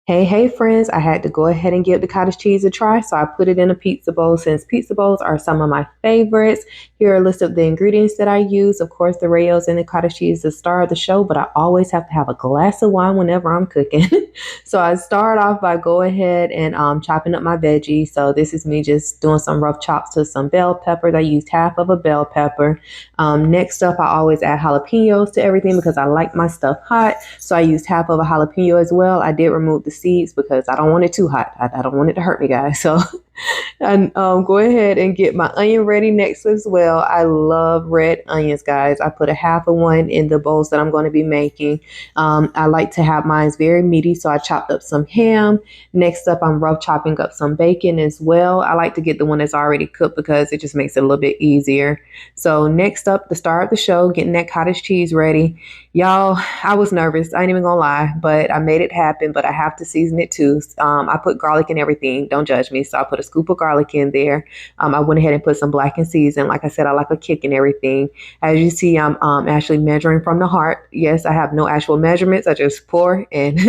Hey, friends, I had to go ahead and give the cottage cheese a try, so I put it in a pizza bowl since pizza bowls are some of my favorites. Here are a list of the ingredients that I use. Of course, the Rayo's and the cottage cheese is the star of the show, but I always have to have a glass of wine whenever I'm cooking. So I start off by go ahead and chopping up my veggies. So this is me just doing some rough chops to some bell peppers. I used half of a bell pepper. Next up, I always add jalapenos to everything because I like my stuff hot. So I used half of a jalapeno as well. I did remove the seeds because I don't want it too hot. I don't want it to hurt me, guys. So and go ahead and get my onion ready next as well. I love red onions, guys. I put a half of one in the bowls that I'm going to be making. I like to have mine very meaty, so I chopped up some ham. Next up, I'm rough chopping up some bacon as well. I like to get the one that's already cooked because it just makes it a little bit easier. So next up, the star of the show, getting that cottage cheese ready. Y'all, I was nervous. I ain't even gonna lie, but I made it happen. But I have to season it too. I put garlic in everything. Don't judge me. So I put a scoop of garlic in there. I went ahead and put some blackened season. Like I said, I like a kick and everything. As you see, I'm actually measuring from the heart. Yes, I have no actual measurements. I just pour and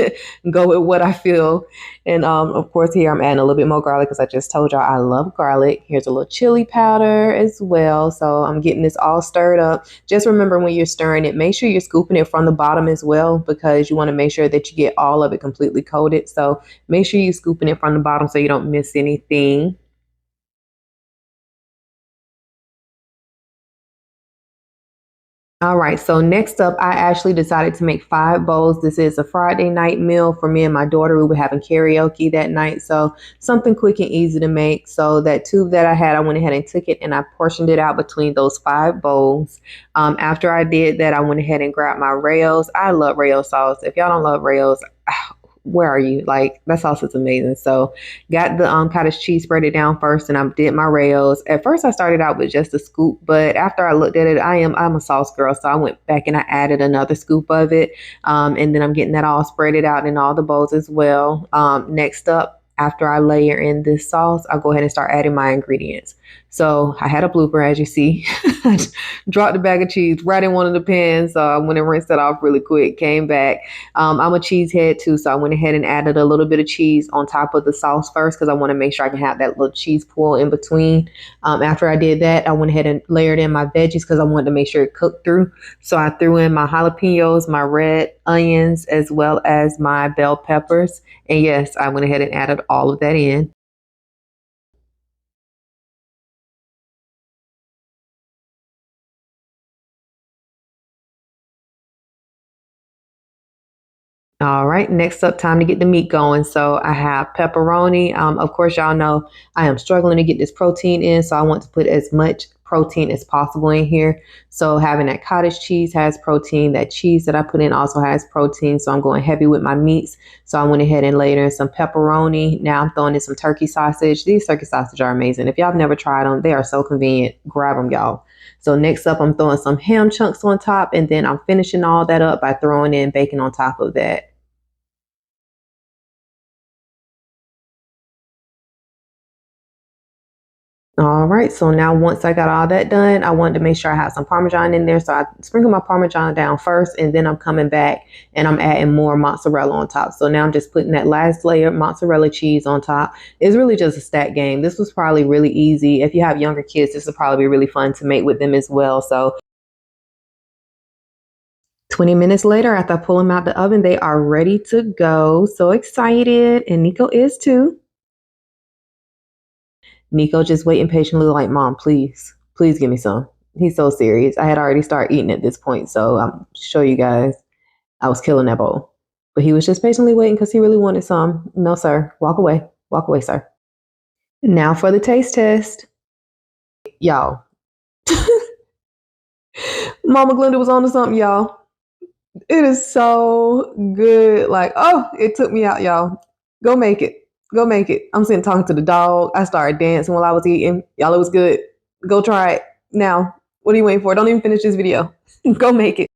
go with what I feel. And of course, here I'm adding a little bit more garlic because I just told y'all I love garlic. Here's a little chili powder as well. So I'm getting this all stirred up. Just remember when you're stirring it, make sure you're scooping it from the bottom as well because you want to make sure that you get all of it completely coated. So make sure you're scooping it from the bottom so you don't miss anything. All right, so next up, I actually decided to make 5 bowls. This is a Friday night meal for me and my daughter. We were having karaoke that night, so something quick and easy to make. So that tube that I had, I went ahead and took it and I portioned it out between those 5 bowls. After I did that, I went ahead and grabbed my Rails. I love Rail sauce. If y'all don't love Rails, where are you? Like that sauce is amazing. So got the cottage cheese, spread it down first, and I did my rails. At first, I started out with just a scoop, but after I looked at it, I'm a sauce girl, so I went back and I added another scoop of it, and then I'm getting that all spread it out in all the bowls as well. Next up, after I layer in this sauce, I'll go ahead and start adding my ingredients. So I had a blooper, as you see. I dropped the bag of cheese right in one of the pans. So I went and rinsed it off really quick, came back. I'm a cheesehead too, so I went ahead and added a little bit of cheese on top of the sauce first because I want to make sure I can have that little cheese pool in between. After I did that, I went ahead and layered in my veggies because I wanted to make sure it cooked through. So I threw in my jalapenos, my red onions, as well as my bell peppers. And yes, I went ahead and added all of that in. All right, next up, time to get the meat going. So I have pepperoni. Of course, y'all know I am struggling to get this protein in, so I want to put as much protein as possible in here. So having that cottage cheese has protein. That cheese that I put in also has protein. So I'm going heavy with my meats. So I went ahead and laid in some pepperoni. Now I'm throwing in some turkey sausage. These turkey sausage are amazing. If y'all have never tried them, they are so convenient. Grab them, y'all. So next up, I'm throwing some ham chunks on top, and then I'm finishing all that up by throwing in bacon on top of that. All right, so now once I got all that done, I wanted to make sure I have some Parmesan in there. So I sprinkle my Parmesan down first, and then I'm coming back and I'm adding more mozzarella on top. So now I'm just putting that last layer of mozzarella cheese on top. It's really just a stack game. This was probably really easy. If you have younger kids, this would probably be really fun to make with them as well. So 20 minutes later, after I pull them out the oven, they are ready to go. So excited, and Nico is too. Nico just waiting patiently, like, Mom, please, please give me some. He's so serious. I had already started eating at this point, so I'm show you guys I was killing that bowl. But he was just patiently waiting because he really wanted some. No, sir. Walk away. Walk away, sir. Now for the taste test. Y'all. Mama Glenda was on to something, y'all. It is so good. Like, oh, it took me out, y'all. Go make it. Go make it. I'm sitting talking to the dog. I started dancing while I was eating. Y'all, it was good. Go try it now. What are you waiting for? Don't even finish this video. Go make it.